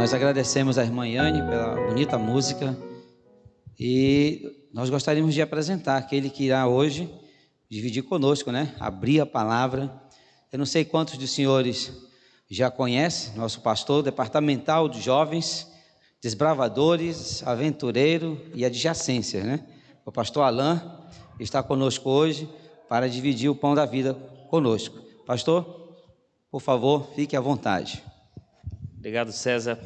Nós agradecemos a irmã Yane pela bonita música e nós gostaríamos de apresentar aquele que irá hoje dividir conosco, né? Abrir a palavra. Eu não sei quantos dos senhores já conhecem nosso pastor departamental de jovens, desbravadores, aventureiro e adjacências, né? O pastor Alain está conosco hoje para dividir o pão da vida conosco. Pastor, por favor, fique à vontade. Obrigado, César,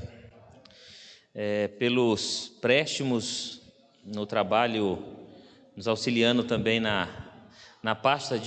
pelos préstimos no trabalho, nos auxiliando também na pasta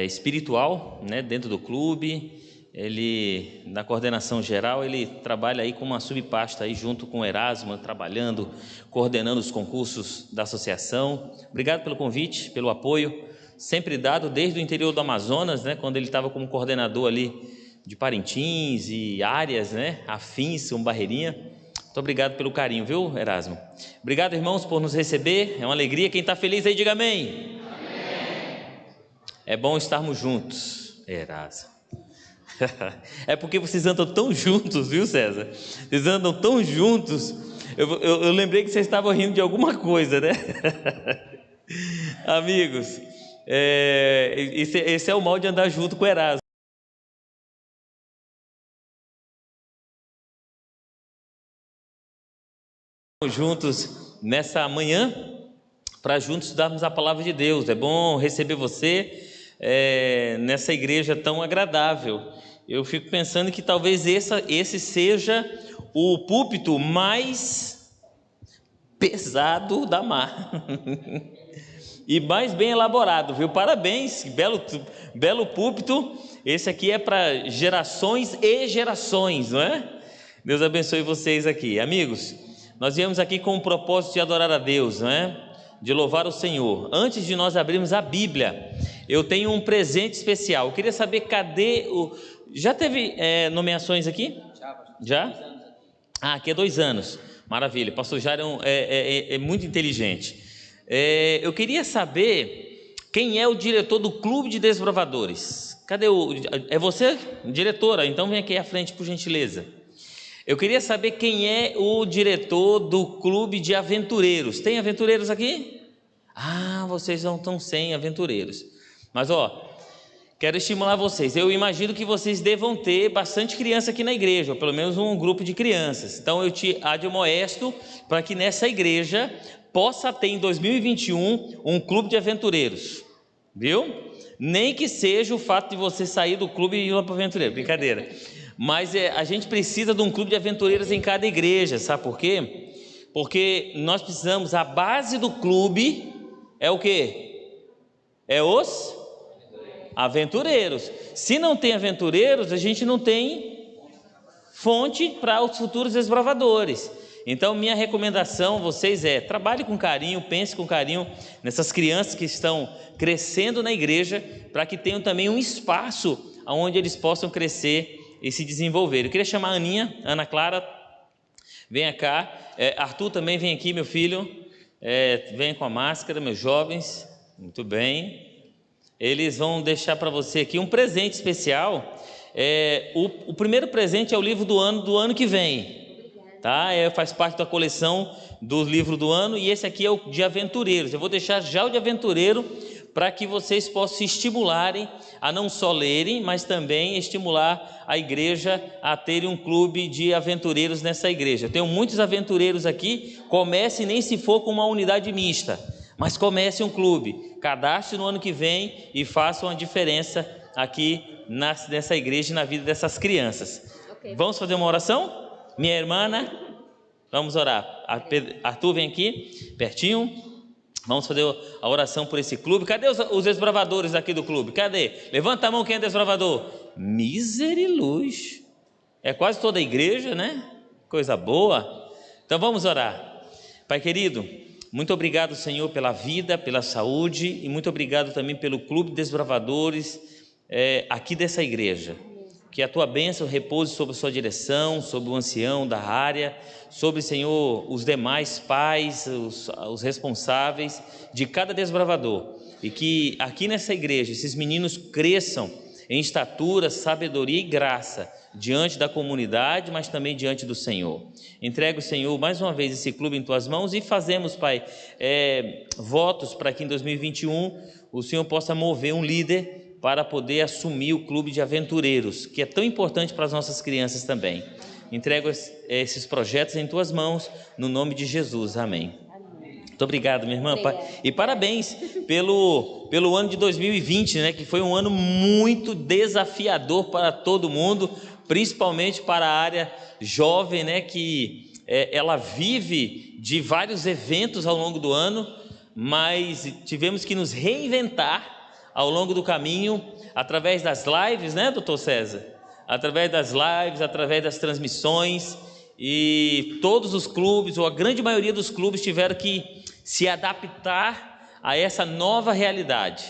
espiritual, né, dentro do clube. Ele, na coordenação geral, ele trabalha aí com uma subpasta aí junto com o Erasmo, trabalhando, coordenando os concursos da associação. Obrigado pelo convite, pelo apoio, sempre dado desde o interior do Amazonas, né, quando ele estava como coordenador ali de Parintins e áreas, né, afins, com Barreirinha. Muito obrigado pelo carinho, viu, Erasmo? Obrigado, irmãos, por nos receber, é uma alegria. Quem está feliz aí, diga amém. Amém. É bom estarmos juntos, Erasmo. É porque vocês andam tão juntos, viu, César? Vocês andam tão juntos. Eu lembrei que vocês estavam rindo de alguma coisa, né? Amigos, esse é o mal de andar junto com o Erasmo. Juntos nessa manhã para juntos estudarmos a palavra de Deus. É bom receber você nessa igreja tão agradável. Eu fico pensando que talvez esse seja o púlpito mais pesado da mar e mais bem elaborado, viu? Parabéns, belo púlpito. Esse aqui é para gerações e gerações, não é? Deus abençoe vocês aqui, amigos. Nós viemos aqui com o propósito de adorar a Deus, não é? De louvar o Senhor. Antes de nós abrirmos a Bíblia, eu tenho um presente especial. Eu queria saber, cadê o... Já teve nomeações aqui? Já? Aqui é 2 anos. Maravilha. O pastor Jair é muito inteligente. Eu queria saber quem é o diretor do Clube de Desbravadores. Cadê É você, diretora? Então vem aqui à frente, por gentileza. Eu queria saber quem é o diretor do Clube de Aventureiros. Tem aventureiros aqui? Vocês não estão sem aventureiros. Mas quero estimular vocês. Eu imagino que vocês devam ter bastante criança aqui na igreja, ou pelo menos um grupo de crianças. Então eu te admoesto para que nessa igreja possa ter em 2021 um clube de aventureiros. Viu? Nem que seja o fato de você sair do clube e ir lá para o aventureiro. Brincadeira. Mas a gente precisa de um clube de aventureiros em cada igreja, sabe por quê? Porque nós precisamos, a base do clube é o quê? É os aventureiros. Se não tem aventureiros, a gente não tem fonte para os futuros desbravadores. Então minha recomendação a vocês trabalhe com carinho, pense com carinho nessas crianças que estão crescendo na igreja, para que tenham também um espaço onde eles possam crescer e se desenvolver. Eu queria chamar a Aninha, Ana Clara, venha cá. Arthur também vem aqui, meu filho. Venha com a máscara, meus jovens. Muito bem. Eles vão deixar para você aqui um presente especial. O primeiro presente é o livro do ano que vem. Tá? Faz parte da coleção do livro do ano, e esse aqui é o de aventureiros. Eu vou deixar já o de aventureiro para que vocês possam se estimularem a não só lerem, mas também estimular a igreja a ter um clube de aventureiros nessa igreja. Eu tenho muitos aventureiros aqui. Comece, nem se for com uma unidade mista, mas comece um clube, cadastre no ano que vem e faça uma diferença aqui nessa igreja e na vida dessas crianças. Okay. Vamos fazer uma oração? Minha irmã, vamos orar. Arthur, vem aqui, pertinho. Vamos fazer a oração por esse clube. Cadê os desbravadores aqui do clube? Cadê? Levanta a mão, quem é desbravador? Misericórdia. É quase toda a igreja, né? Coisa boa. Então vamos orar. Pai querido, muito obrigado, Senhor, pela vida, pela saúde, e muito obrigado também pelo clube de desbravadores aqui dessa igreja. Que a tua bênção repouse sobre a sua direção, sobre o ancião da área, sobre, Senhor, os demais pais, os responsáveis de cada desbravador. E que aqui nessa igreja esses meninos cresçam em estatura, sabedoria e graça, diante da comunidade, mas também diante do Senhor. Entrego, Senhor, mais uma vez esse clube em Tuas mãos e fazemos, Pai, votos para que em 2021 o Senhor possa mover um líder para poder assumir o clube de aventureiros, que é tão importante para as nossas crianças também. Entrego esses projetos em Tuas mãos, no nome de Jesus, amém. Muito obrigado, minha irmã. E parabéns pelo ano de 2020, né, que foi um ano muito desafiador para todo mundo, principalmente para a área jovem, né, que ela vive de vários eventos ao longo do ano, mas tivemos que nos reinventar ao longo do caminho, através das lives, né, doutor César? Através das lives, através das transmissões, e todos os clubes, ou a grande maioria dos clubes, tiveram que se adaptar a essa nova realidade.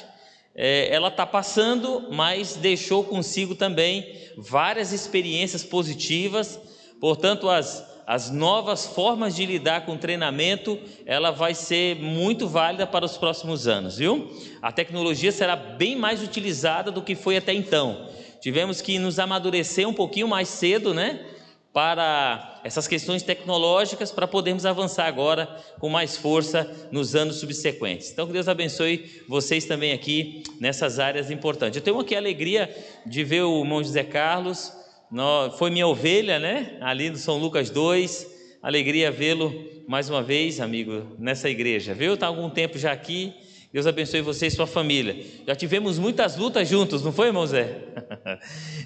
Ela está passando, mas deixou consigo também várias experiências positivas. Portanto, as novas formas de lidar com o treinamento, ela vai ser muito válida para os próximos anos, viu? A tecnologia será bem mais utilizada do que foi até então. Tivemos que nos amadurecer um pouquinho mais cedo, né, para essas questões tecnológicas, para podermos avançar agora com mais força nos anos subsequentes. Então, que Deus abençoe vocês também aqui nessas áreas importantes. Eu tenho aqui a alegria de ver o irmão José Carlos, foi minha ovelha, né, ali do São Lucas 2, alegria vê-lo mais uma vez, amigo, nessa igreja, viu? Está há algum tempo já aqui. Deus abençoe você e sua família. Já tivemos muitas lutas juntos, não foi, irmão Zé?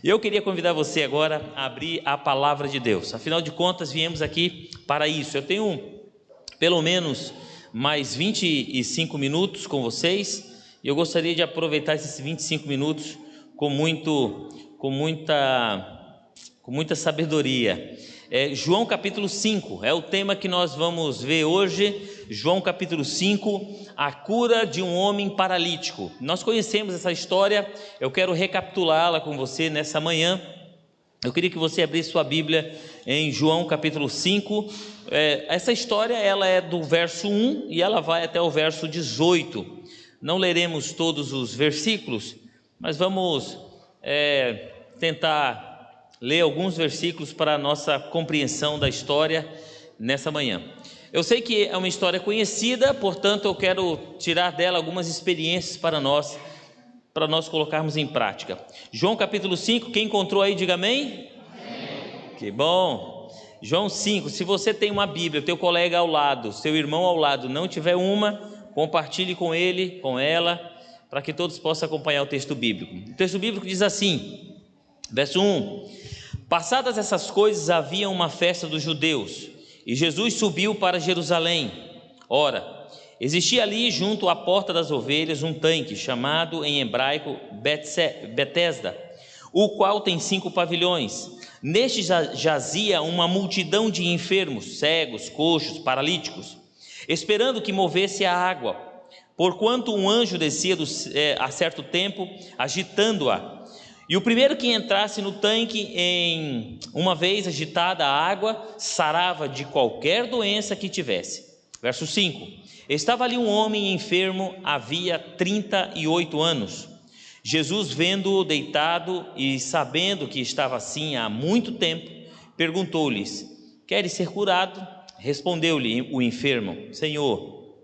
E eu queria convidar você agora a abrir a palavra de Deus. Afinal de contas, viemos aqui para isso. Eu tenho pelo menos mais 25 minutos com vocês, e eu gostaria de aproveitar esses 25 minutos com muita sabedoria. João capítulo 5 é o tema que nós vamos ver hoje. João capítulo 5, a cura de um homem paralítico. Nós conhecemos essa história, eu quero recapitulá-la com você nessa manhã. Eu queria que você abrisse sua Bíblia em João capítulo 5. Essa história ela é do verso 1 e ela vai até o verso 18. Não leremos todos os versículos, mas vamos tentar ler alguns versículos para a nossa compreensão da história nessa manhã. Eu sei que é uma história conhecida, portanto eu quero tirar dela algumas experiências para nós colocarmos em prática. João capítulo 5, quem encontrou aí, diga amém? Amém. Que bom. João 5, se você tem uma Bíblia, teu colega ao lado, seu irmão ao lado, não tiver uma, compartilhe com ele, com ela, para que todos possam acompanhar o texto bíblico. O texto bíblico diz assim, verso 1: passadas essas coisas, havia uma festa dos judeus, e Jesus subiu para Jerusalém. Ora, existia ali junto à porta das ovelhas um tanque, chamado em hebraico Betesda, o qual tem 5 pavilhões. Neste jazia uma multidão de enfermos, cegos, coxos, paralíticos, esperando que movesse a água, porquanto um anjo descia a certo tempo, agitando-a. E o primeiro que entrasse no tanque, uma vez agitada a água, sarava de qualquer doença que tivesse. Verso 5: estava ali um homem enfermo, havia 38 anos. Jesus, vendo-o deitado e sabendo que estava assim há muito tempo, perguntou-lhes: queres ser curado? Respondeu-lhe o enfermo: Senhor,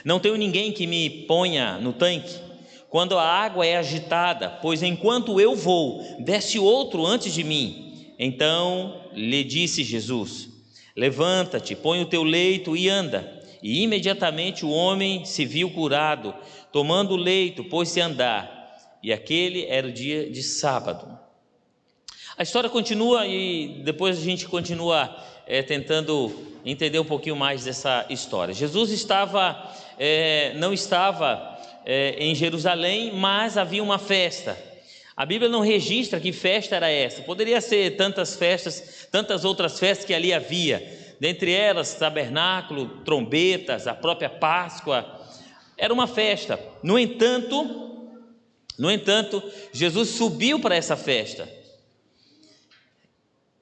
não tenho ninguém que me ponha no tanque quando a água é agitada, pois enquanto eu vou, desce outro antes de mim. Então lhe disse Jesus: levanta-te, põe o teu leito e anda. E imediatamente o homem se viu curado, tomando o leito, pôs-se a andar. E aquele era o dia de sábado. A história continua e depois a gente continua tentando entender um pouquinho mais dessa história. Jesus não estava em Jerusalém, mas havia uma festa. A Bíblia não registra que festa era essa. Poderia ser tantas festas, tantas outras festas que ali havia, dentre elas tabernáculo, trombetas, a própria Páscoa. Era uma festa. No entanto, Jesus subiu para essa festa.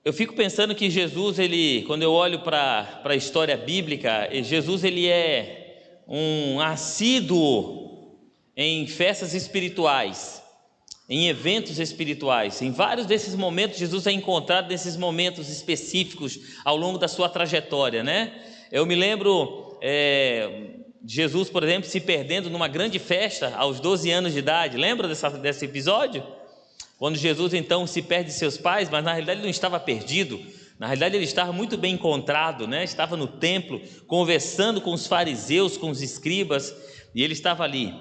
Eu fico pensando que Jesus, quando eu olho para a história bíblica, Jesus ele é um assíduo em festas espirituais. em eventos espirituais. Em vários desses momentos, Jesus é encontrado nesses momentos específicos ao longo da sua trajetória, né? Eu me lembro Jesus, por exemplo, se perdendo numa grande festa aos 12 anos de idade. Lembra desse episódio? Quando Jesus então se perde de seus pais, mas na realidade ele não estava perdido. Na realidade ele estava muito bem encontrado, né? Estava no templo, conversando com os fariseus, com os escribas, e ele estava ali.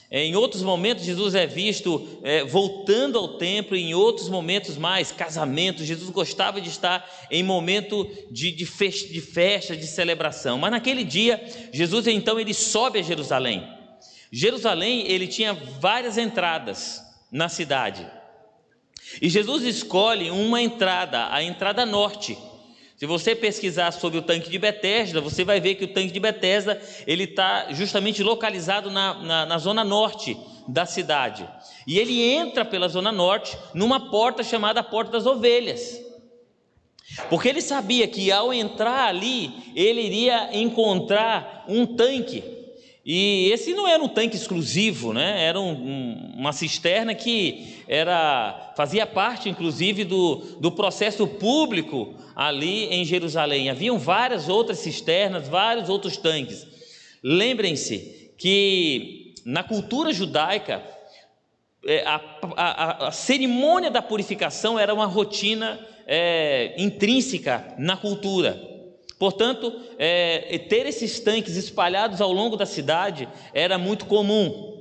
Em outros momentos Jesus é visto voltando ao templo, em outros momentos mais, casamentos. Jesus gostava de estar em momento de festa, de celebração. Mas naquele dia, Jesus então ele sobe a Jerusalém. Jerusalém, ele tinha várias entradas na cidade. E Jesus escolhe uma entrada, a entrada norte. Se você pesquisar sobre o tanque de Betesda, você vai ver que o tanque de Betesda ele está justamente localizado na zona norte da cidade. E ele entra pela zona norte numa porta chamada Porta das Ovelhas. Porque ele sabia que ao entrar ali, ele iria encontrar um tanque. E esse não era um tanque exclusivo, né? Era uma cisterna que fazia parte, inclusive, do processo público ali em Jerusalém. Haviam várias outras cisternas, vários outros tanques. Lembrem-se que na cultura judaica, a cerimônia da purificação era uma rotina intrínseca na cultura. Portanto, ter esses tanques espalhados ao longo da cidade era muito comum.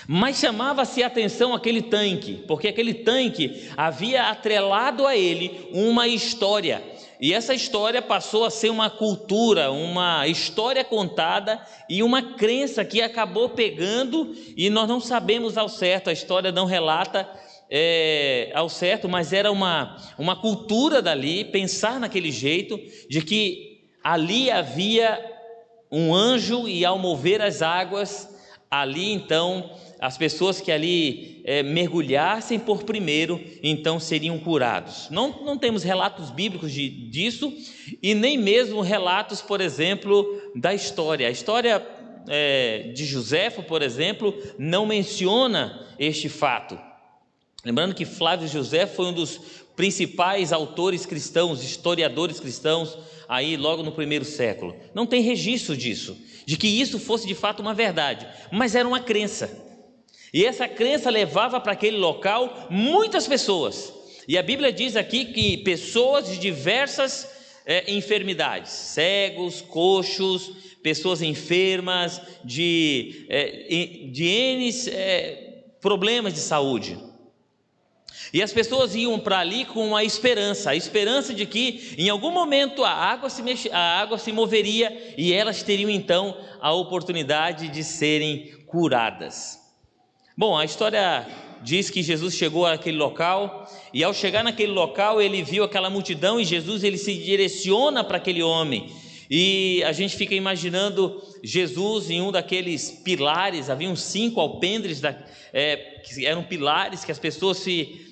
Mas chamava-se a atenção aquele tanque, porque aquele tanque havia atrelado a ele uma história. E essa história passou a ser uma cultura, uma história contada e uma crença que acabou pegando, e nós não sabemos ao certo, a história não relata ao certo, mas era uma cultura dali, pensar naquele jeito, de que ali havia um anjo e ao mover as águas, ali então, as pessoas que ali mergulhassem por primeiro, então seriam curados. Não temos relatos bíblicos disso, e nem mesmo relatos, por exemplo, da história. A história de Joséfo, por exemplo, não menciona este fato. Lembrando que Flávio José foi um dos principais autores cristãos, historiadores cristãos, aí logo no primeiro século. Não tem registro disso, de que isso fosse de fato uma verdade, mas era uma crença. E essa crença levava para aquele local muitas pessoas. E a Bíblia diz aqui que pessoas de diversas enfermidades, cegos, coxos, pessoas enfermas, de N problemas de saúde. E as pessoas iam para ali com a esperança de que em algum momento a água se moveria e elas teriam então a oportunidade de serem curadas. Bom, a história diz que Jesus chegou àquele local, e ao chegar naquele local ele viu aquela multidão, e Jesus ele se direciona para aquele homem. E a gente fica imaginando Jesus em um daqueles pilares, haviam 5 alpendres que eram pilares que as pessoas se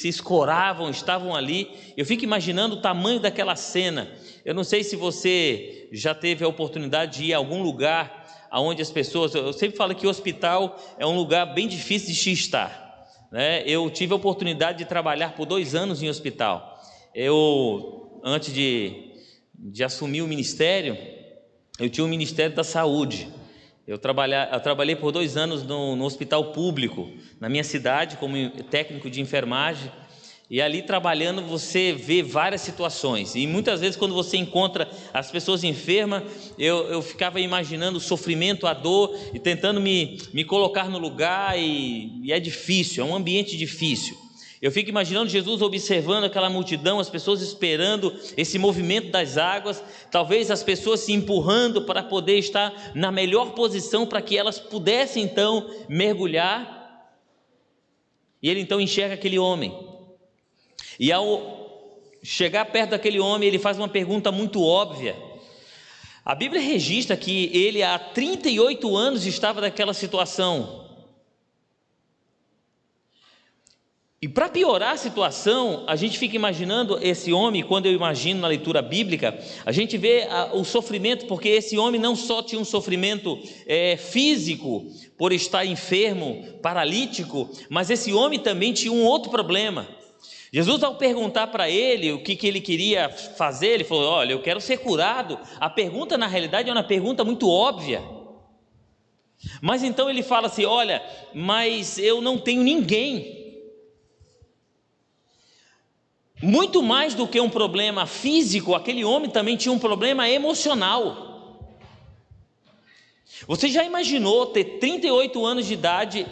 escoravam, estavam ali. Eu fico imaginando o tamanho daquela cena. Eu não sei se você já teve a oportunidade de ir a algum lugar onde as pessoas... Eu sempre falo que o hospital é um lugar bem difícil de se estar, né? Eu tive a oportunidade de trabalhar por 2 anos em hospital. Antes de assumir o ministério, eu tinha o Ministério da Saúde. Eu trabalhei por 2 anos no hospital público, na minha cidade, como técnico de enfermagem. E ali trabalhando você vê várias situações, e muitas vezes quando você encontra as pessoas enfermas, eu ficava imaginando o sofrimento, a dor, e tentando me colocar no lugar, e é difícil, é um ambiente difícil. Eu fico imaginando Jesus observando aquela multidão, as pessoas esperando esse movimento das águas, talvez as pessoas se empurrando para poder estar na melhor posição para que elas pudessem então mergulhar. E ele então enxerga aquele homem. E ao chegar perto daquele homem, ele faz uma pergunta muito óbvia. A Bíblia registra que ele há 38 anos estava naquela situação. E para piorar a situação, a gente fica imaginando esse homem. Quando eu imagino na leitura bíblica, a gente vê o sofrimento, porque esse homem não só tinha um sofrimento físico, por estar enfermo, paralítico, mas esse homem também tinha um outro problema. Jesus, ao perguntar para ele o que ele queria fazer, ele falou: olha, eu quero ser curado. A pergunta, na realidade, é uma pergunta muito óbvia. Mas então ele fala assim: olha, mas eu não tenho ninguém. Muito mais do que um problema físico, aquele homem também tinha um problema emocional. Você já imaginou ter 38 anos de idade,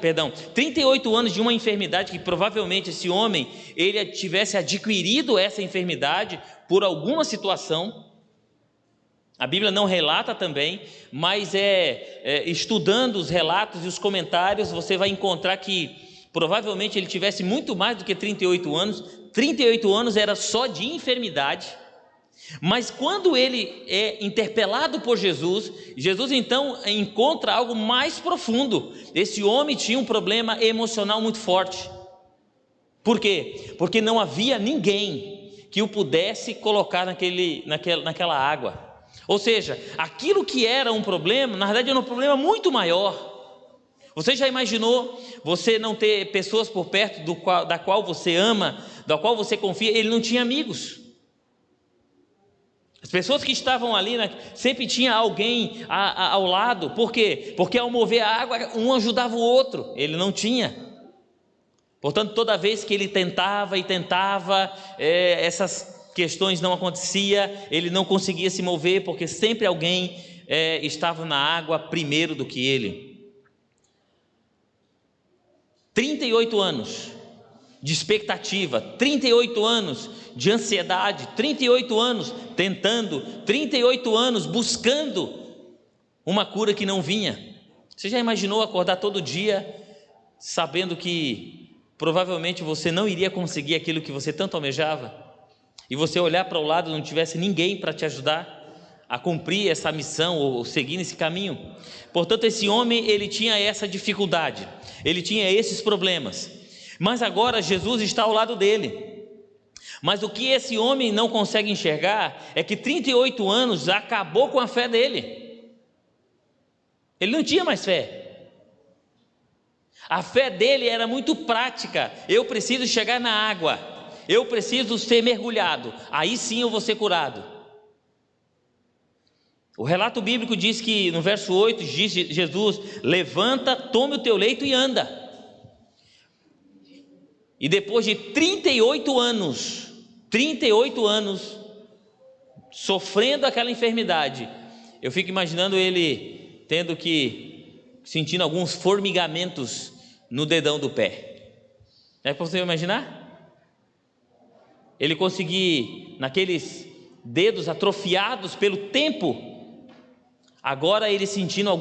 38 anos de uma enfermidade, que provavelmente esse homem, ele tivesse adquirido essa enfermidade por alguma situação? A Bíblia não relata também, mas estudando os relatos e os comentários, você vai encontrar que provavelmente ele tivesse muito mais do que 38 anos. 38 anos era só de enfermidade. Mas quando ele é interpelado por Jesus, Jesus então encontra algo mais profundo. Esse homem tinha um problema emocional muito forte. Por quê? Porque não havia ninguém que o pudesse colocar naquela água. Ou seja, aquilo que era um problema, na verdade era um problema muito maior. Você já imaginou você não ter pessoas por perto da qual você ama, da qual você confia? Ele não tinha amigos. As pessoas que estavam ali, sempre tinha alguém ao lado. Por quê? Porque ao mover a água, um ajudava o outro. Ele não tinha. Portanto, toda vez que ele tentava, essas questões não aconteciam, ele não conseguia se mover, porque sempre alguém estava na água primeiro do que ele. 38 anos de expectativa, 38 anos de ansiedade, 38 anos tentando, 38 anos buscando uma cura que não vinha. Você já imaginou acordar todo dia sabendo que provavelmente você não iria conseguir aquilo que você tanto almejava? E você olhar para o lado e não tivesse ninguém para te ajudar a cumprir essa missão ou seguir nesse caminho? Portanto, esse homem, ele tinha essa dificuldade, ele tinha esses problemas, mas agora Jesus está ao lado dele. Mas o que esse homem não consegue enxergar é que 38 anos acabou com a fé dele. Ele não tinha mais fé. A fé dele era muito prática. Eu preciso chegar na água, eu preciso ser mergulhado, aí sim eu vou ser curado. O relato bíblico diz que no verso 8 diz Jesus: levanta, tome o teu leito e anda. E depois de 38 anos sofrendo aquela enfermidade, eu fico imaginando ele sentindo alguns formigamentos no dedão do pé. É para você imaginar? Ele conseguir, naqueles dedos atrofiados pelo tempo, agora ele sentindo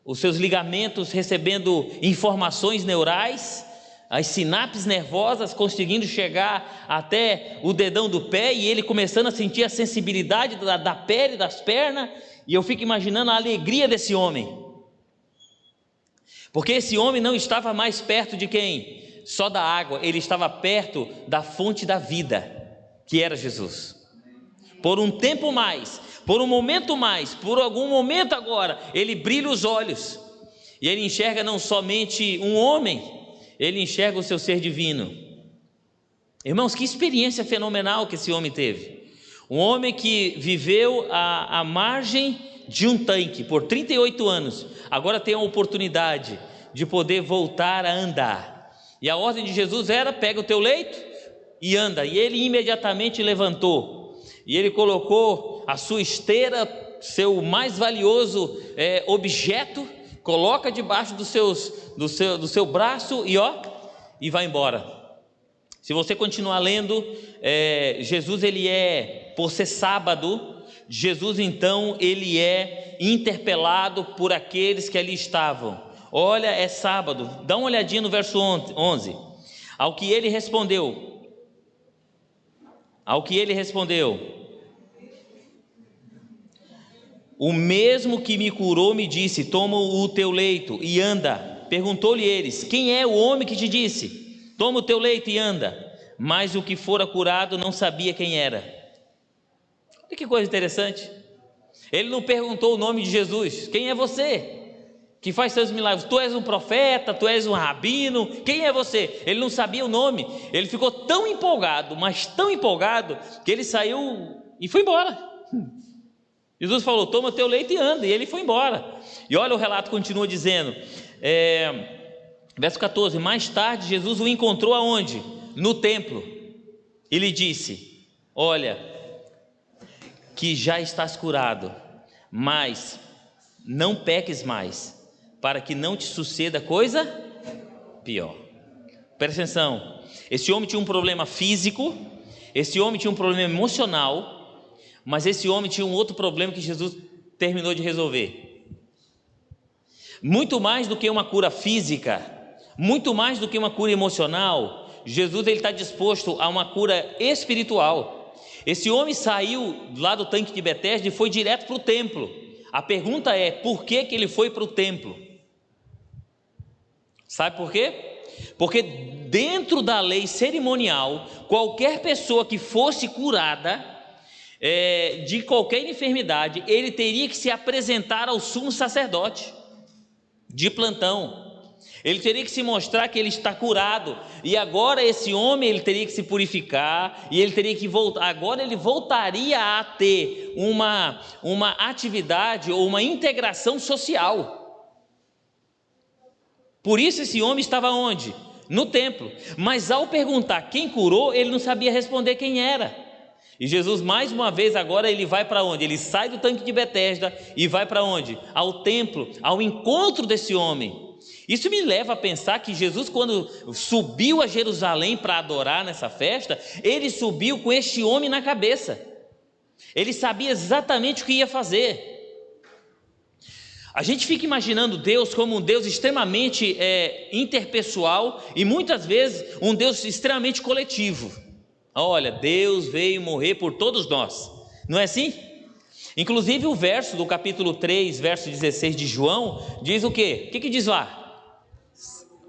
os seus ligamentos recebendo informações neurais, as sinapses nervosas conseguindo chegar até o dedão do pé, e ele começando a sentir a sensibilidade da pele, das pernas. E eu fico imaginando a alegria desse homem, porque esse homem não estava mais perto de quem? Só da água, ele estava perto da fonte da vida, que era Jesus. Por um tempo mais, por um momento mais, por algum momento agora, ele brilha os olhos, e ele enxerga não somente um homem, ele enxerga o seu ser divino. Irmãos, que experiência fenomenal que esse homem teve. Um homem que viveu à margem de um tanque por 38 anos, agora tem a oportunidade de poder voltar a andar. E a ordem de Jesus era: pega o teu leito e anda. E ele imediatamente levantou, e ele colocou a sua esteira, seu mais valioso objeto, coloca debaixo do seu braço e vai embora. Se você continuar lendo, Jesus, por ser sábado, Jesus então ele é interpelado por aqueles que ali estavam. Olha, é sábado, dá uma olhadinha no verso 11. Ao que ele respondeu, o mesmo que me curou me disse: toma o teu leito e anda. Perguntou-lhe eles: quem é o homem que te disse? toma o teu leito e anda. Mas o que fora curado não sabia quem era. Olha que coisa interessante. Ele não perguntou o nome de Jesus. Quem é você que faz seus milagres? Tu és um profeta, tu és um rabino, quem é você? Ele não sabia o nome. Ele ficou tão empolgado, mas tão empolgado, que ele saiu e foi embora. Jesus falou, toma teu leito e anda, e ele foi embora. E olha, o relato continua dizendo, verso 14, mais tarde Jesus o encontrou aonde? No templo, e lhe disse, olha, que já estás curado, mas não peques mais, para que não te suceda coisa pior. Presta atenção, esse homem tinha um problema físico, esse homem tinha um problema emocional, mas esse homem tinha um outro problema que Jesus terminou de resolver. Muito mais do que uma cura física, muito mais do que uma cura emocional, Jesus está disposto a uma cura espiritual. Esse homem saiu lá do tanque de Betesda e foi direto para o templo. A pergunta é, por que ele foi para o templo? Sabe por quê? Porque dentro da lei cerimonial, qualquer pessoa que fosse curada de qualquer enfermidade, ele teria que se apresentar ao sumo sacerdote de plantão. Ele teria que se mostrar que ele está curado, e agora esse homem ele teria que se purificar, e ele teria que voltar, agora ele voltaria a ter uma atividade ou uma integração social. Por isso esse homem estava onde? No templo. Mas ao perguntar quem curou, ele não sabia responder quem era. E Jesus mais uma vez agora ele vai para onde? Ele sai do tanque de Betesda e vai para onde? Ao templo, ao encontro desse homem. Isso me leva a pensar que Jesus, quando subiu a Jerusalém para adorar nessa festa, ele subiu com este homem na cabeça. Ele sabia exatamente o que ia fazer. A gente fica imaginando Deus como um Deus extremamente interpessoal e muitas vezes um Deus extremamente coletivo. Olha, Deus veio morrer por todos nós, não é assim? Inclusive o verso do capítulo 3, verso 16 de João, diz o quê? O que diz lá?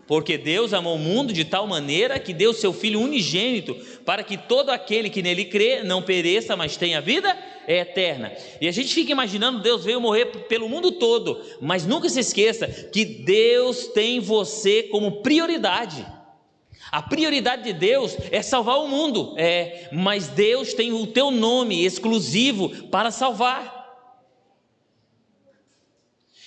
Porque Deus amou o mundo de tal maneira que deu seu Filho unigênito, para que todo aquele que nele crê não pereça, mas tenha vida eterna. E a gente fica imaginando Deus veio morrer pelo mundo todo, mas nunca se esqueça que Deus tem você como prioridade. A prioridade de Deus é salvar o mundo, mas Deus tem o teu nome exclusivo para salvar.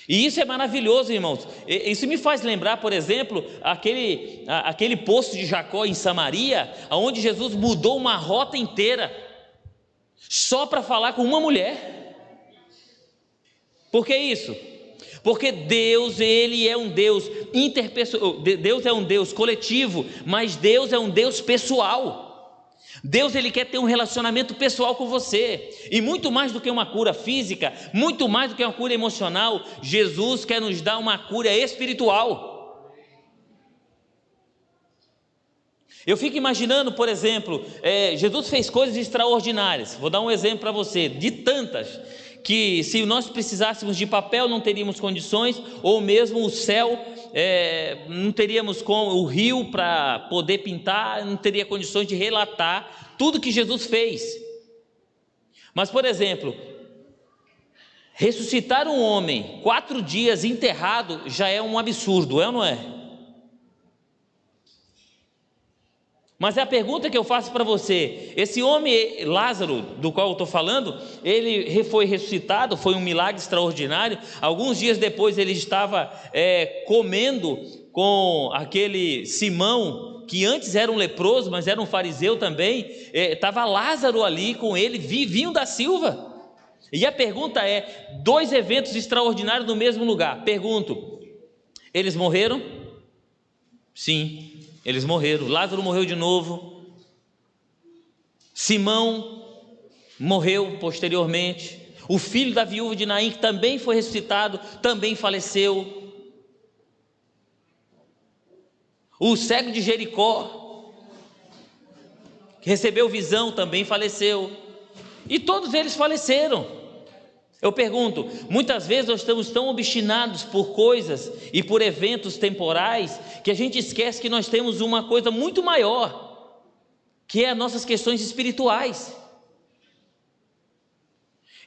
E isso é maravilhoso, irmãos. Isso me faz lembrar, por exemplo, aquele poço de Jacó em Samaria, onde Jesus mudou uma rota inteira, só para falar com uma mulher. Por que isso? Porque Deus, Ele é um Deus interpessoal, Deus é um Deus coletivo, mas Deus é um Deus pessoal. Deus ele quer ter um relacionamento pessoal com você, e muito mais do que uma cura física, muito mais do que uma cura emocional, Jesus quer nos dar uma cura espiritual. Eu fico imaginando, por exemplo, Jesus fez coisas extraordinárias, vou dar um exemplo para você, de tantas, que se nós precisássemos de papel não teríamos condições, ou mesmo o céu, não teríamos como, o rio para poder pintar, não teria condições de relatar tudo que Jesus fez. Mas, por exemplo, ressuscitar um homem 4 dias enterrado já é um absurdo, é ou não é? Mas é a pergunta que eu faço para você, esse homem Lázaro, do qual eu estou falando, ele foi ressuscitado, foi um milagre extraordinário. Alguns dias depois ele estava comendo com aquele Simão, que antes era um leproso, mas era um fariseu também, estava Lázaro ali com ele, Vivinho da Silva. E a pergunta é, 2 eventos extraordinários no mesmo lugar. Pergunto, eles morreram? Sim. Eles morreram, Lázaro morreu de novo, Simão morreu posteriormente, o filho da viúva de Naim, que também foi ressuscitado, também faleceu, o cego de Jericó, que recebeu visão, também faleceu, e todos eles faleceram. Eu pergunto, muitas vezes nós estamos tão obstinados por coisas e por eventos temporais que a gente esquece que nós temos uma coisa muito maior, que é as nossas questões espirituais.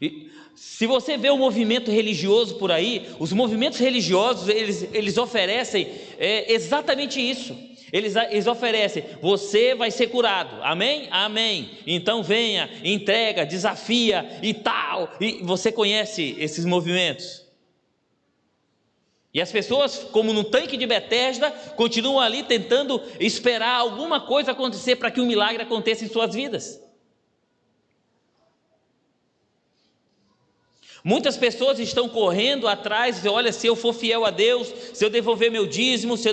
E se você vê o movimento religioso por aí, os movimentos religiosos, eles oferecem exatamente isso. Eles oferecem, você vai ser curado, amém? Amém. Então venha, entrega, desafia e tal. E você conhece esses movimentos. E as pessoas, como no tanque de Betesda, continuam ali tentando esperar alguma coisa acontecer para que um milagre aconteça em suas vidas. Muitas pessoas estão correndo atrás, olha, se eu for fiel a Deus, se eu devolver meu dízimo, se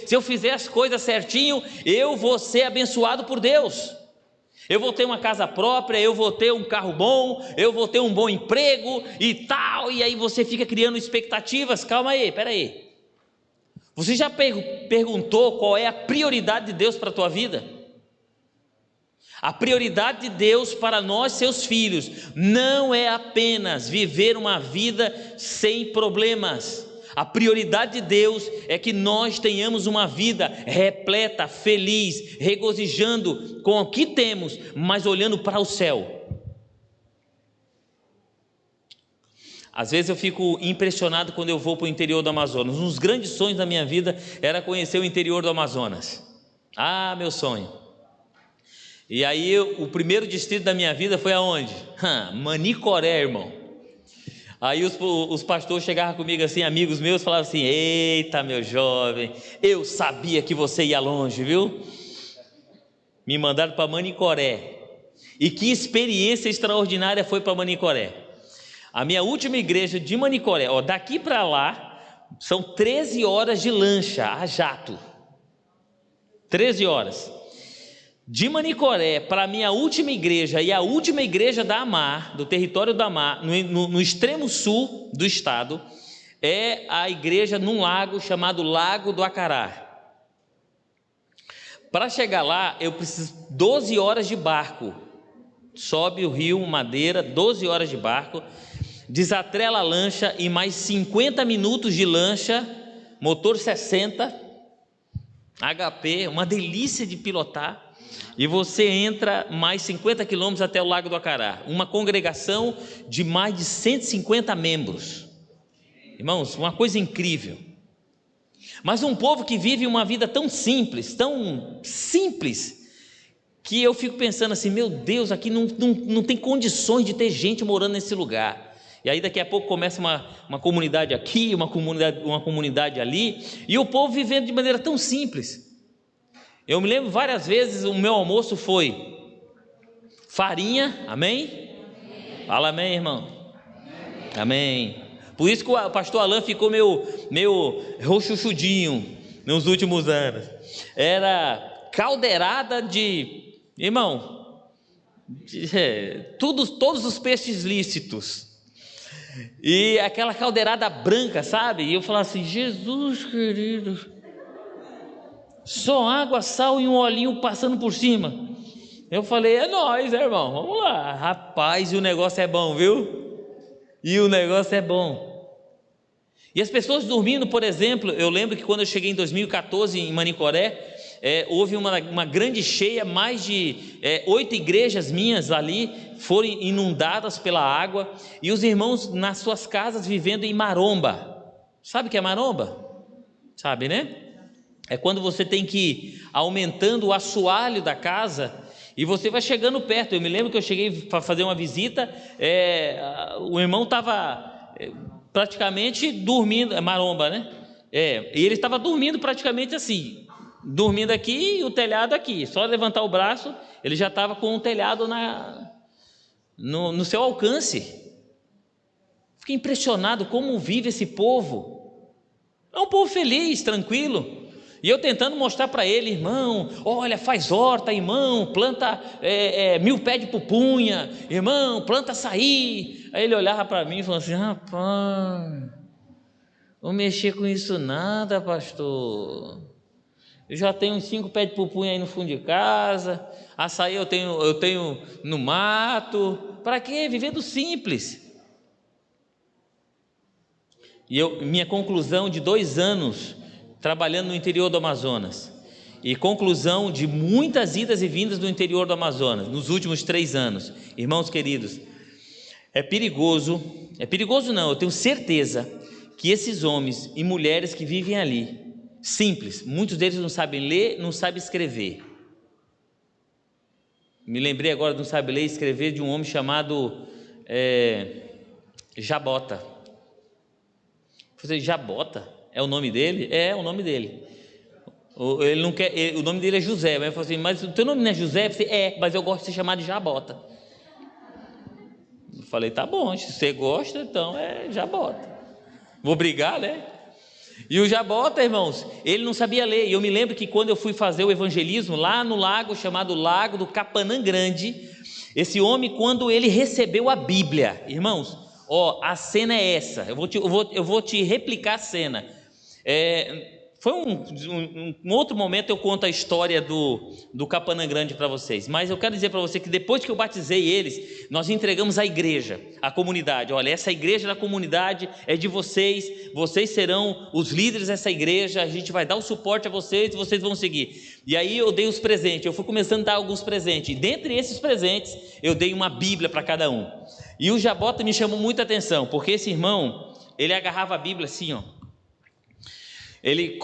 eu fizer as coisas certinho, eu vou ser abençoado por Deus. Eu vou ter uma casa própria, eu vou ter um carro bom, eu vou ter um bom emprego e tal, e aí você fica criando expectativas. Calma aí, peraí. Você já perguntou qual é a prioridade de Deus para a tua vida? A prioridade de Deus para nós, seus filhos, não é apenas viver uma vida sem problemas. A prioridade de Deus é que nós tenhamos uma vida repleta, feliz, regozijando com o que temos, mas olhando para o céu. Às vezes eu fico impressionado quando eu vou para o interior do Amazonas. Um dos grandes sonhos da minha vida era conhecer o interior do Amazonas. Ah, meu sonho. E aí o primeiro distrito da minha vida foi aonde? Manicoré, irmão. Aí os pastores chegavam comigo assim, amigos meus, falavam assim: eita, meu jovem, eu sabia que você ia longe, viu? Me mandaram para Manicoré. E que experiência extraordinária foi para Manicoré. A minha última igreja de Manicoré, daqui para lá, são 13 horas de lancha, a jato. 13 horas. De Manicoré para a minha última igreja e a última igreja da Amar, do território da Amar, no extremo sul do estado, é a igreja num lago chamado Lago do Acará. Para chegar lá, eu preciso 12 horas de barco. Sobe o rio Madeira, 12 horas de barco, desatrela a lancha e mais 50 minutos de lancha, motor 60, HP, uma delícia de pilotar. E você entra mais 50 quilômetros até o Lago do Acará, uma congregação de mais de 150 membros. Irmãos, uma coisa incrível. Mas um povo que vive uma vida tão simples, que eu fico pensando assim, meu Deus, aqui não tem condições de ter gente morando nesse lugar. E aí daqui a pouco começa uma comunidade aqui, uma comunidade ali, e o povo vivendo de maneira tão simples. Eu me lembro várias vezes, o meu almoço foi farinha, amém? Fala amém, irmão. Amém. Por isso que o pastor Alain ficou meio rochuchudinho nos últimos anos. Era caldeirada de, irmão, todos os peixes lícitos. E aquela caldeirada branca, sabe? E eu falava assim, Jesus querido, só água, sal e um olhinho passando por cima. Eu falei, é nóis, irmão, vamos lá. Rapaz, e o negócio é bom, viu? E o negócio é bom. E as pessoas dormindo, por exemplo, eu lembro que quando eu cheguei em 2014 em Manicoré, houve uma grande cheia, mais de 8 igrejas minhas ali foram inundadas pela água, e os irmãos nas suas casas vivendo em maromba. Sabe o que é maromba? Sabe, né? É quando você tem que ir aumentando o assoalho da casa e você vai chegando perto. Eu me lembro que eu cheguei para fazer uma visita, o irmão estava praticamente dormindo, maromba, né? E ele estava dormindo praticamente assim, dormindo aqui e o telhado aqui. Só levantar o braço, ele já estava com o telhado no seu alcance. Fiquei impressionado como vive esse povo. É um povo feliz, tranquilo. E eu tentando mostrar para ele, irmão, olha, faz horta, irmão, planta 1000 pés de pupunha, irmão, planta açaí. Aí ele olhava para mim e falava assim, rapaz, não mexer com isso nada, pastor. Eu já tenho uns 5 pés de pupunha aí no fundo de casa, açaí eu tenho no mato. Para quê? Vivendo simples. E minha conclusão de 2 anos trabalhando no interior do Amazonas, e conclusão de muitas idas e vindas no interior do Amazonas, nos últimos 3 anos, irmãos queridos, é perigoso não, eu tenho certeza que esses homens e mulheres que vivem ali, simples, muitos deles não sabem ler, não sabem escrever. Me lembrei agora, não sabe ler e escrever, de um homem chamado Jabota. Você, Jabota? É o nome dele? É o nome dele. Ele não quer, o nome dele é José, mas eu falei assim, mas o teu nome não é José? Eu falei, mas eu gosto de ser chamado de Jabota. Eu falei, tá bom, se você gosta, então é Jabota. Vou brigar, né? E o Jabota, irmãos, ele não sabia ler. E eu me lembro que quando eu fui fazer o evangelismo lá no lago chamado Lago do Capanã Grande, esse homem, quando ele recebeu a Bíblia, irmãos, a cena é essa. Eu vou te replicar a cena. Foi um outro momento, eu conto a história do Capanã Grande para vocês, mas eu quero dizer para você que depois que eu batizei eles, nós entregamos a igreja, a comunidade. Olha, essa igreja da comunidade é de vocês, vocês serão os líderes dessa igreja, a gente vai dar o suporte a vocês e vocês vão seguir. E aí eu dei os presentes, eu fui começando a dar alguns presentes, e dentre esses presentes eu dei uma Bíblia para cada um. E o Jabota me chamou muita atenção, porque esse irmão, ele agarrava a Bíblia assim, ele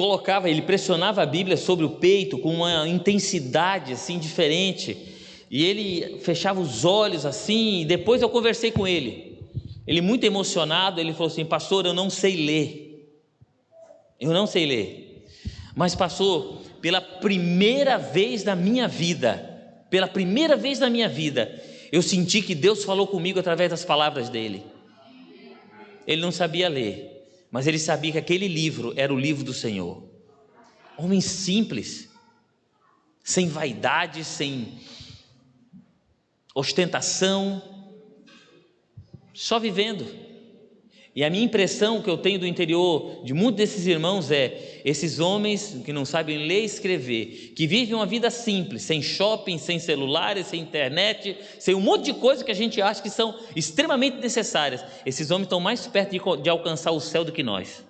pressionava a Bíblia sobre o peito com uma intensidade assim diferente, e ele fechava os olhos assim. E depois eu conversei com ele muito emocionado, ele falou assim: pastor, eu não sei ler, mas pastor, pela primeira vez na minha vida, eu senti que Deus falou comigo através das palavras dele. Ele não sabia ler, mas ele sabia que aquele livro era o livro do Senhor. Homem simples, sem vaidade, sem ostentação, só vivendo. E a minha impressão que eu tenho do interior de muitos desses irmãos esses homens que não sabem ler e escrever, que vivem uma vida simples, sem shopping, sem celulares, sem internet, sem um monte de coisas que a gente acha que são extremamente necessárias. Esses homens estão mais perto de alcançar o céu do que nós.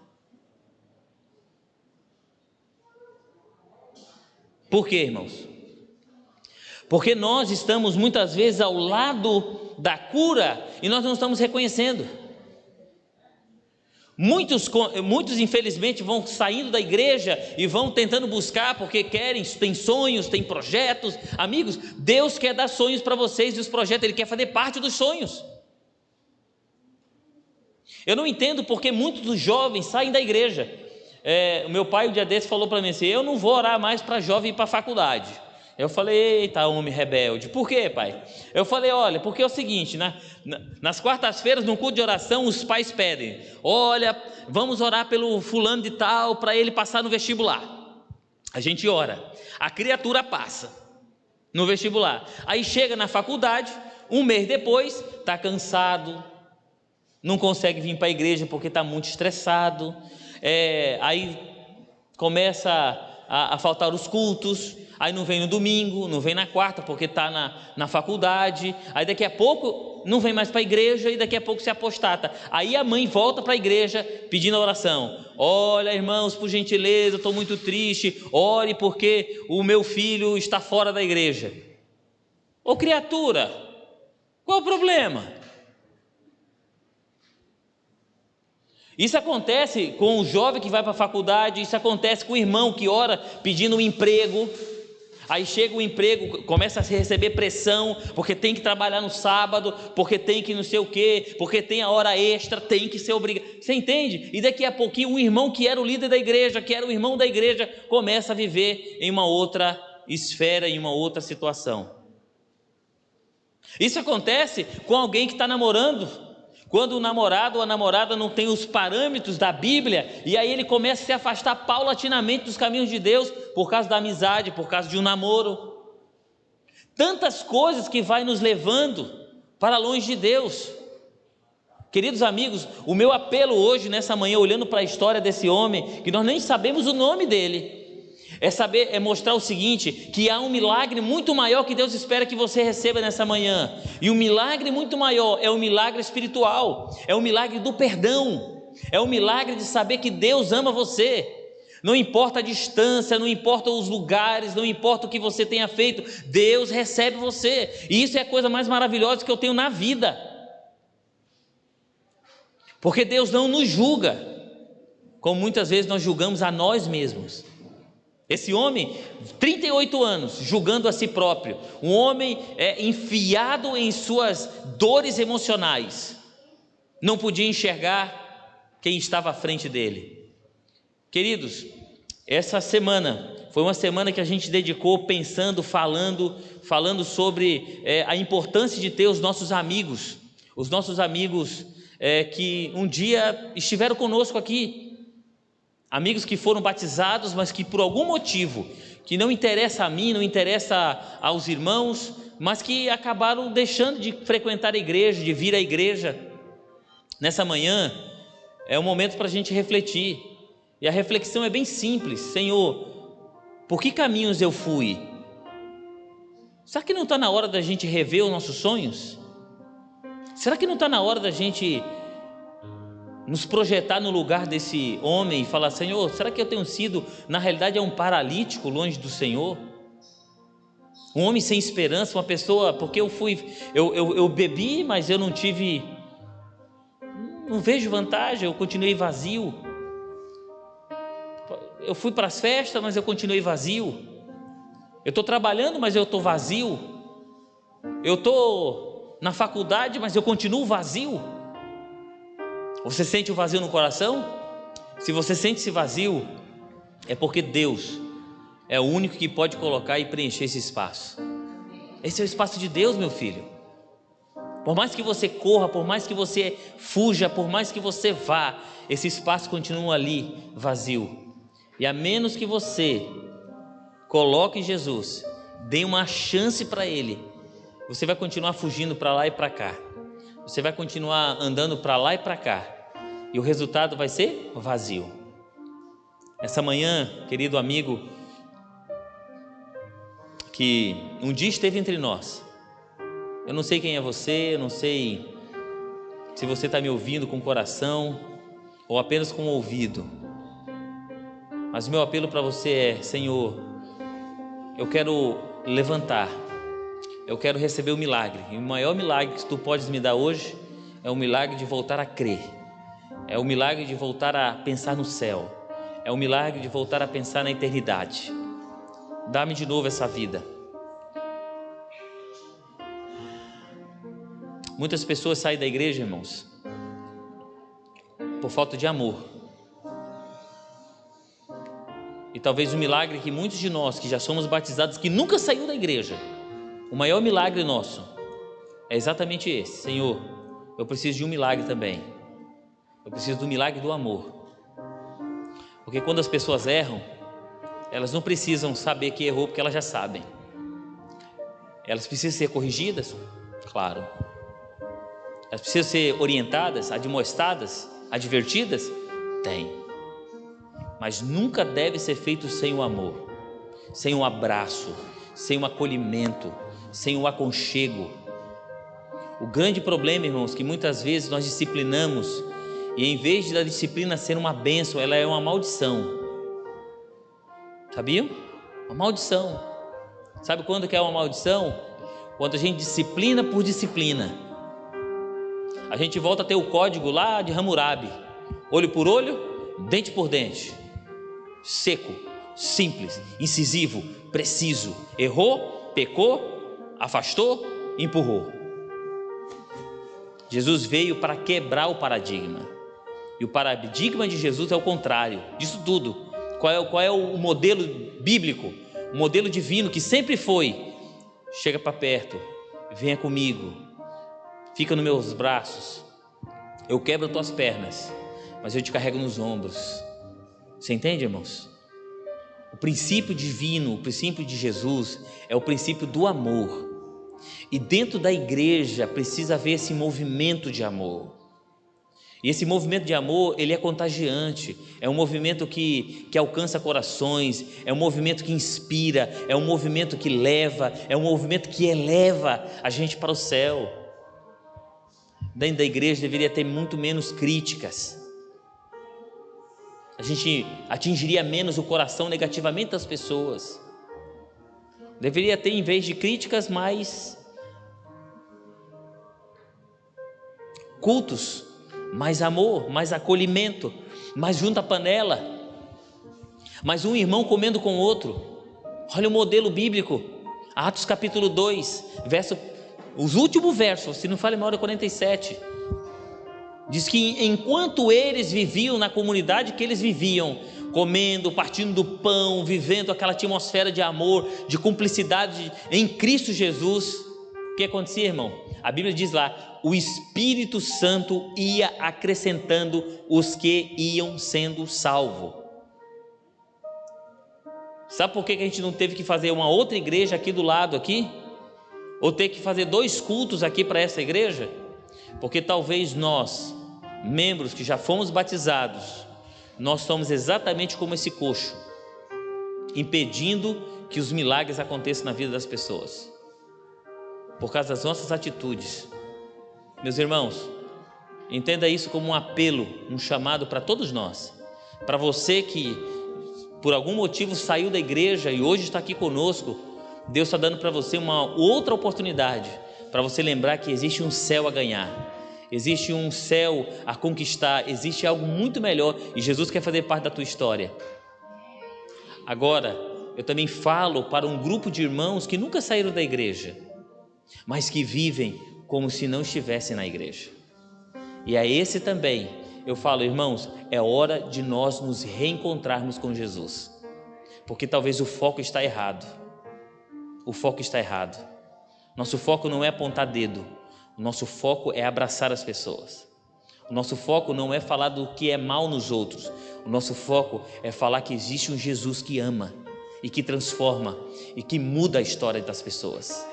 Por quê, irmãos? Porque nós estamos muitas vezes ao lado da cura e nós não estamos reconhecendo. Muitos infelizmente vão saindo da igreja e vão tentando buscar porque querem, têm sonhos, têm projetos. Amigos, Deus quer dar sonhos para vocês, e os projetos Ele quer fazer parte dos sonhos. Eu não entendo porque muitos dos jovens saem da igreja. O meu pai um dia desse falou para mim assim: eu não vou orar mais para jovem ir para a faculdade. Eu falei: eita, homem rebelde. Por quê, pai? Eu falei: olha, porque é o seguinte, nas quartas-feiras, no culto de oração, os pais pedem: olha, vamos orar pelo fulano de tal, para ele passar no vestibular. A gente ora, a criatura passa no vestibular, aí chega na faculdade, um mês depois, está cansado, não consegue vir para a igreja porque está muito estressado, aí começa a faltar os cultos, aí não vem no domingo, não vem na quarta porque está na faculdade, aí daqui a pouco não vem mais para a igreja e daqui a pouco se apostata. Aí a mãe volta para a igreja pedindo a oração: olha, irmãos, por gentileza, eu estou muito triste, ore porque o meu filho está fora da igreja. Ô criatura, qual o problema? Isso acontece com o jovem que vai para a faculdade, isso acontece com o irmão que ora pedindo um emprego, aí chega o emprego, começa a receber pressão, porque tem que trabalhar no sábado, porque tem que não sei o quê, porque tem a hora extra, tem que ser obrigado. Você entende? E daqui a pouquinho um irmão que era o líder da igreja, que era o irmão da igreja, começa a viver em uma outra esfera, em uma outra situação. Isso acontece com alguém que está namorando. Quando o namorado ou a namorada não tem os parâmetros da Bíblia, e aí ele começa a se afastar paulatinamente dos caminhos de Deus, por causa da amizade, por causa de um namoro. Tantas coisas que vai nos levando para longe de Deus. Queridos amigos, o meu apelo hoje, nessa manhã, olhando para a história desse homem, que nós nem sabemos o nome dele, é mostrar o seguinte, que há um milagre muito maior que Deus espera que você receba nessa manhã, e um milagre muito maior é o milagre espiritual, é o milagre do perdão. É o milagre de saber que Deus ama você. Não importa a distância, não importa os lugares, não importa o que você tenha feito, Deus recebe você. E isso é a coisa mais maravilhosa que eu tenho na vida. Porque Deus não nos julga, como muitas vezes nós julgamos a nós mesmos. Esse homem, 38 anos, julgando a si próprio, um homem enfiado em suas dores emocionais, não podia enxergar quem estava à frente dele. Queridos, essa semana foi uma semana que a gente dedicou pensando, falando sobre a importância de ter os nossos amigos que um dia estiveram conosco aqui, amigos que foram batizados, mas que por algum motivo, que não interessa a mim, não interessa aos irmãos, mas que acabaram deixando de frequentar a igreja, de vir à igreja. Nessa manhã é um momento para a gente refletir, e a reflexão é bem simples. Senhor, por que caminhos eu fui? Será que não está na hora da gente rever os nossos sonhos? Será que não está na hora da gente nos projetar no lugar desse homem e falar: Senhor, será que eu tenho sido, na realidade, um paralítico longe do Senhor? Um homem sem esperança, uma pessoa, porque eu bebi, mas eu não vejo vantagem, eu continuei vazio. Eu fui para as festas, mas eu continuei vazio. Eu estou trabalhando, mas eu estou vazio. Eu estou na faculdade, mas eu continuo vazio. Você sente o vazio no coração? Se você sente esse vazio, é porque Deus é o único que pode colocar e preencher esse espaço. Esse é o espaço de Deus, meu filho. Por mais que você corra, por mais que você fuja, por mais que você vá, esse espaço continua ali vazio. E a menos que você coloque Jesus, dê uma chance para Ele, você vai continuar fugindo para lá e para cá. Você vai continuar andando para lá e para cá, e o resultado vai ser vazio. Essa manhã, querido amigo, que um dia esteve entre nós, eu não sei quem é você, eu não sei se você está me ouvindo com o coração ou apenas com o ouvido, mas o meu apelo para você é: Senhor, eu quero levantar, eu quero receber o milagre, e o maior milagre que Tu podes me dar hoje é o milagre de voltar a crer, é o milagre de voltar a pensar no céu, é o milagre de voltar a pensar na eternidade. Dá-me de novo essa vida. Muitas pessoas saem da igreja, irmãos, por falta de amor. E talvez o milagre que muitos de nós que já somos batizados, que nunca saiu da igreja, o maior milagre nosso é exatamente esse: Senhor, eu preciso de um milagre também. Eu preciso do milagre do amor. Porque quando as pessoas erram, elas não precisam saber que errou, porque elas já sabem. Elas precisam ser corrigidas? Claro. Elas precisam ser orientadas, admoestadas, advertidas? Tem. Mas nunca deve ser feito sem o amor, sem um abraço, sem um acolhimento, sem um aconchego. O grande problema, irmãos, que muitas vezes nós disciplinamos, e em vez da disciplina ser uma bênção, ela é uma maldição. Sabiam? Uma maldição. Sabe quando que é uma maldição? Quando a gente disciplina por disciplina. A gente volta a ter o código lá de Hammurabi: olho por olho, dente por dente. Seco, simples, incisivo, preciso. Errou, pecou, afastou, empurrou. Jesus veio para quebrar o paradigma, e o paradigma de Jesus é o contrário disso tudo. Qual é o modelo bíblico, o modelo divino que sempre foi: chega para perto, venha comigo, fica nos meus braços, eu quebro as tuas pernas, mas eu te carrego nos ombros. Você entende, irmãos? O princípio divino, o princípio de Jesus é o princípio do amor. E dentro da igreja precisa haver esse movimento de amor. E esse movimento de amor, ele é contagiante. É um movimento que alcança corações, é um movimento que inspira, é um movimento que leva, é um movimento que eleva a gente para o céu. Dentro da igreja deveria ter muito menos críticas, a gente atingiria menos o coração negativamente das pessoas. Deveria ter, em vez de críticas, mais cultos, mais amor, mais acolhimento, mais junto à panela, mais um irmão comendo com o outro. Olha o modelo bíblico, Atos capítulo 2, os últimos versos, se não falha memória, 47, diz que enquanto eles viviam na comunidade que eles viviam, comendo, partindo do pão, vivendo aquela atmosfera de amor, de cumplicidade em Cristo Jesus, o que acontecia, irmão? A Bíblia diz lá, o Espírito Santo ia acrescentando os que iam sendo salvos. Sabe por que a gente não teve que fazer uma outra igreja aqui do lado aqui? Ou ter que fazer 2 cultos aqui para essa igreja? Porque talvez nós, membros que já fomos batizados, nós somos exatamente como esse coxo, impedindo que os milagres aconteçam na vida das pessoas, por causa das nossas atitudes. Meus irmãos, entenda isso como um apelo, um chamado para todos nós, para você que por algum motivo saiu da igreja e hoje está aqui conosco. Deus está dando para você uma outra oportunidade, para você lembrar que existe um céu a ganhar, existe um céu a conquistar, existe algo muito melhor e Jesus quer fazer parte da tua história. Agora, eu também falo para um grupo de irmãos que nunca saíram da igreja, mas que vivem como se não estivessem na igreja. E a esse também eu falo, irmãos, é hora de nós nos reencontrarmos com Jesus, porque talvez o foco está errado. O foco está errado. Nosso foco não é apontar dedo, o nosso foco é abraçar as pessoas. O nosso foco não é falar do que é mal nos outros, o nosso foco é falar que existe um Jesus que ama e que transforma e que muda a história das pessoas.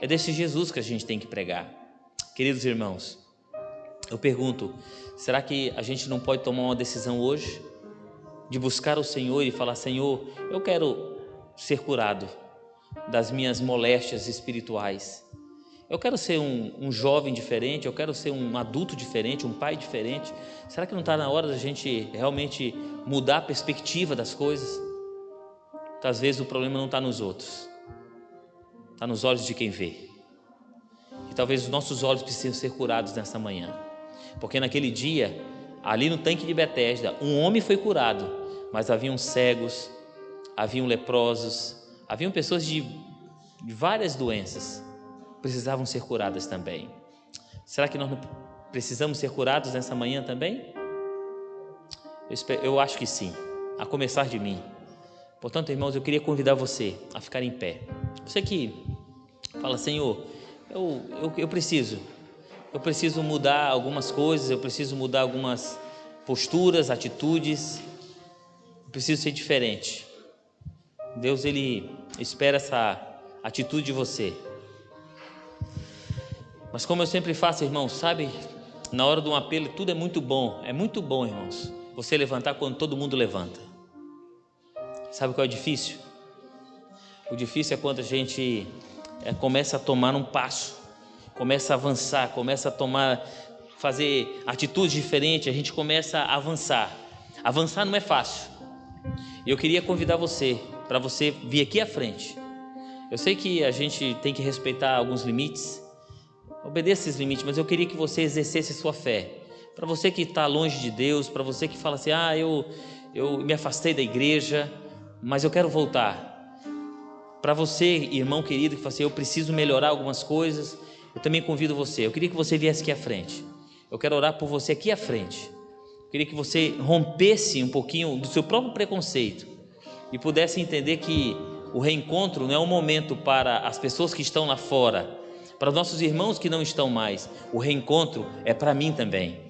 É desse Jesus que a gente tem que pregar. Queridos irmãos, eu pergunto, será que a gente não pode tomar uma decisão hoje de buscar o Senhor e falar, Senhor, eu quero ser curado das minhas moléstias espirituais, eu quero ser um jovem diferente, eu quero ser um adulto diferente, um pai diferente. Será que não está na hora da gente realmente mudar a perspectiva das coisas? Porque às vezes o problema não está nos outros, está nos olhos de quem vê, e talvez os nossos olhos precisem ser curados nessa manhã, porque naquele dia, ali no tanque de Betesda, um homem foi curado, mas haviam cegos, haviam leprosos, haviam pessoas de várias doenças, precisavam ser curadas também. Será que nós não precisamos ser curados nessa manhã também? Eu acho que sim, a começar de mim. Portanto, irmãos, eu queria convidar você a ficar em pé. Você que fala, Senhor, eu preciso mudar algumas coisas, eu preciso mudar algumas posturas, atitudes, eu preciso ser diferente. Deus, Ele espera essa atitude de você. Mas como eu sempre faço, irmãos, sabe, na hora de um apelo tudo é muito bom, irmãos, você levantar quando todo mundo levanta. Sabe qual é o difícil? O difícil é quando a gente começa a tomar um passo, começa a avançar, começa a fazer atitudes diferentes, a gente começa a avançar. Avançar não é fácil. Eu queria convidar você, para você vir aqui à frente. Eu sei que a gente tem que respeitar alguns limites, obedeça esses limites, mas eu queria que você exercesse sua fé. Para você que está longe de Deus, para você que fala assim, eu me afastei da igreja, mas eu quero voltar. Para você, irmão querido, que fala assim, eu preciso melhorar algumas coisas, eu também convido você. Eu queria que você viesse aqui à frente. Eu quero orar por você aqui à frente. Eu queria que você rompesse um pouquinho do seu próprio preconceito e pudesse entender que o reencontro não é um momento para as pessoas que estão lá fora, para os nossos irmãos que não estão mais. O reencontro é para mim também.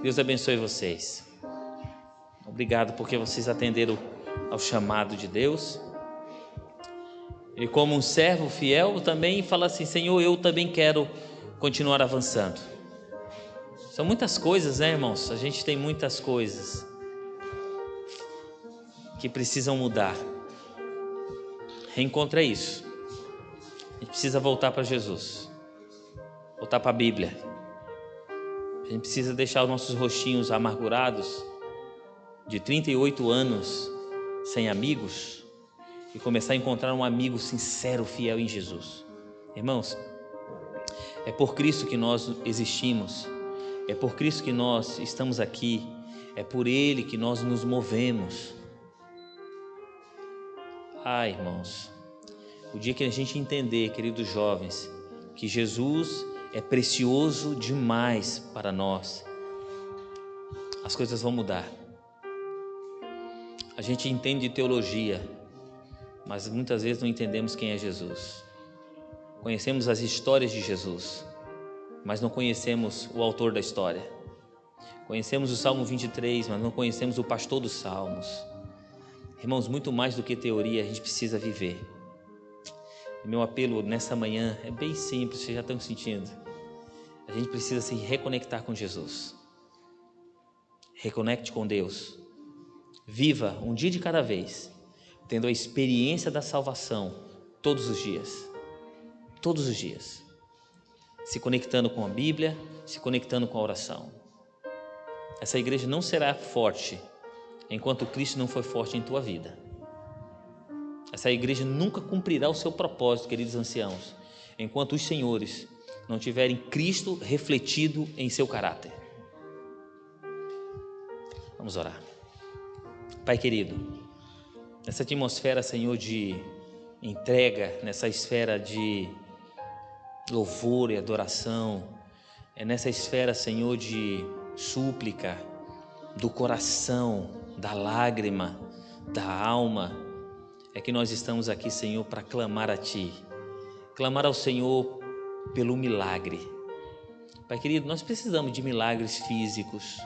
Deus abençoe vocês. Obrigado porque vocês atenderam ao chamado de Deus. E como um servo fiel, também fala assim, Senhor, eu também quero continuar avançando. São muitas coisas, né, irmãos? A gente tem muitas coisas que precisam mudar. Reencontro é isso. A gente precisa voltar para Jesus, voltar para a Bíblia. A gente precisa deixar os nossos rostinhos amargurados de 38 anos sem amigos e começar a encontrar um amigo sincero, fiel em Jesus. Irmãos, é por Cristo que nós existimos, é por Cristo que nós estamos aqui, é por Ele que nós nos movemos. Irmãos, o dia que a gente entender, queridos jovens, que Jesus é precioso demais para nós, as coisas vão mudar. A gente entende de teologia, mas muitas vezes não entendemos quem é Jesus. Conhecemos as histórias de Jesus, mas não conhecemos o autor da história. Conhecemos o Salmo 23, mas não conhecemos o pastor dos Salmos. Irmãos, muito mais do que teoria, a gente precisa viver. E meu apelo nessa manhã é bem simples, vocês já estão sentindo. A gente precisa se reconectar com Jesus. Reconecte com Deus. Viva um dia de cada vez, tendo a experiência da salvação todos os dias. Todos os dias. Se conectando com a Bíblia, se conectando com a oração. Essa igreja não será forte enquanto Cristo não for forte em tua vida. Essa igreja nunca cumprirá o seu propósito, queridos anciãos, enquanto os senhores não tiverem Cristo refletido em seu caráter. Vamos orar. Pai querido, nessa atmosfera, Senhor, de entrega, nessa esfera de louvor e adoração, é nessa esfera, Senhor, de súplica, do coração, da lágrima, da alma, é que nós estamos aqui, Senhor, para clamar a Ti, clamar ao Senhor pelo milagre. Pai querido, nós precisamos de milagres físicos,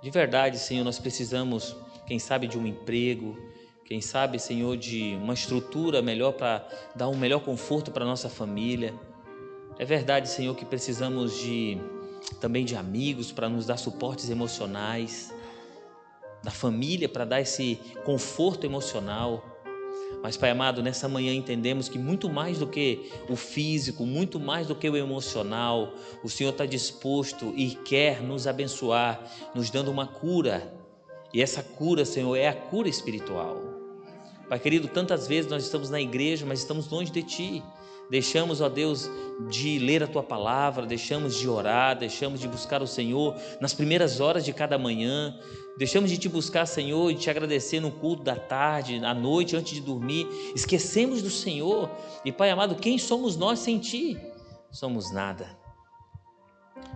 de verdade, Senhor, nós precisamos, quem sabe, de um emprego, quem sabe, Senhor, de uma estrutura melhor para dar um melhor conforto para a nossa família. É verdade, Senhor, que precisamos também de amigos para nos dar suportes emocionais, da família para dar esse conforto emocional. Mas, Pai amado, nessa manhã entendemos que muito mais do que o físico, muito mais do que o emocional, o Senhor está disposto e quer nos abençoar, nos dando uma cura. E essa cura, Senhor, é a cura espiritual. Pai querido, tantas vezes nós estamos na igreja, mas estamos longe de Ti. Deixamos, ó Deus, de ler a Tua palavra, deixamos de orar, deixamos de buscar o Senhor nas primeiras horas de cada manhã, deixamos de Te buscar, Senhor, e Te agradecer no culto da tarde, à noite, antes de dormir, esquecemos do Senhor. E Pai amado, quem somos nós sem Ti? Somos nada.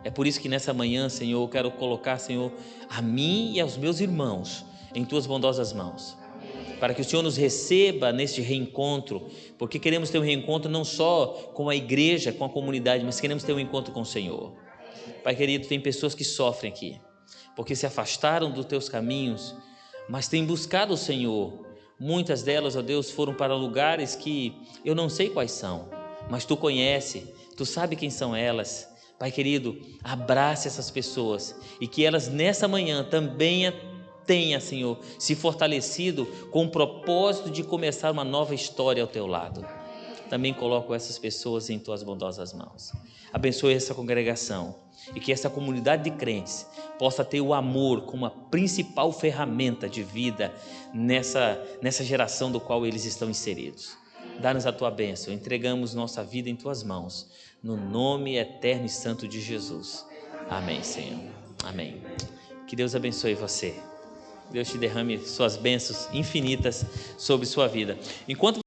É por isso que nessa manhã, Senhor, eu quero colocar, Senhor, a mim e aos meus irmãos em Tuas bondosas mãos, para que o Senhor nos receba neste reencontro, porque queremos ter um reencontro não só com a igreja, com a comunidade, mas queremos ter um encontro com o Senhor. Pai querido, tem pessoas que sofrem aqui, porque se afastaram dos Teus caminhos, mas têm buscado o Senhor. Muitas delas, ó Deus, foram para lugares que eu não sei quais são, mas Tu conhece, Tu sabe quem são elas. Pai querido, abrace essas pessoas e que elas nessa manhã também tenha, Senhor, se fortalecido com o propósito de começar uma nova história ao Teu lado. Também coloco essas pessoas em Tuas bondosas mãos. Abençoe essa congregação e que essa comunidade de crentes possa ter o amor como a principal ferramenta de vida nessa geração do qual eles estão inseridos. Dá-nos a Tua bênção, entregamos nossa vida em Tuas mãos, no nome eterno e santo de Jesus. Amém, Senhor. Amém. Que Deus abençoe você. Deus te derrame suas bênçãos infinitas sobre sua vida. Enquanto